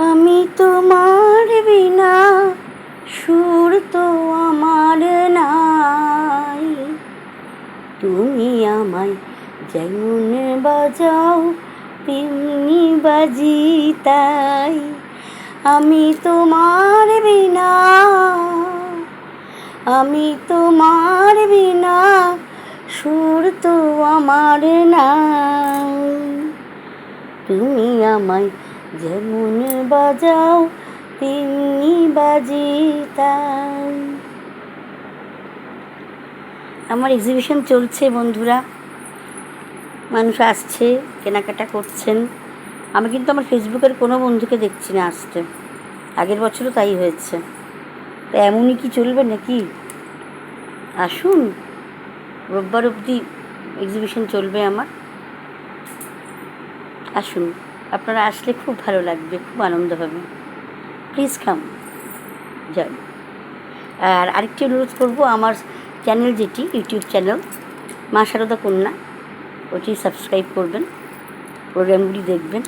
আমি তোমার বিনা সুর তো আমার নাই, তুমি আমায় যেমন বাজাও তেমনি বাজি তাই। আমি তোমার বিনা, আমি তোমার বিনা সুর তো আমার নাই, তুমি আমায় যেমন বাজাও তেমনি বাজি তাই। আমার এক্সিবিশন চলছে বন্ধুরা, মানুষ আসছে, কেনাকাটা করছেন। আমি কিন্তু আমার ফেসবুকের কোনো বন্ধুকে দেখছি না আসতে, আগের বছরও তাই হয়েছে। তা এমনই কি চলবে নাকি? আসুন, রোববার অবধি এক্সিবিশন চলবে আমার। আসুন, আপনারা আসলে খুব ভালো লাগবে, খুব আনন্দ হবে। প্লিজ কাম, জয়। আর আরেকটি অনুরোধ করবো, আমার চ্যানেল যেটি ইউটিউব চ্যানেল মা সারদা কন্যা, ওটি সাবস্ক্রাইব করবেন, প্রোগ্রামগুলি দেখবেন।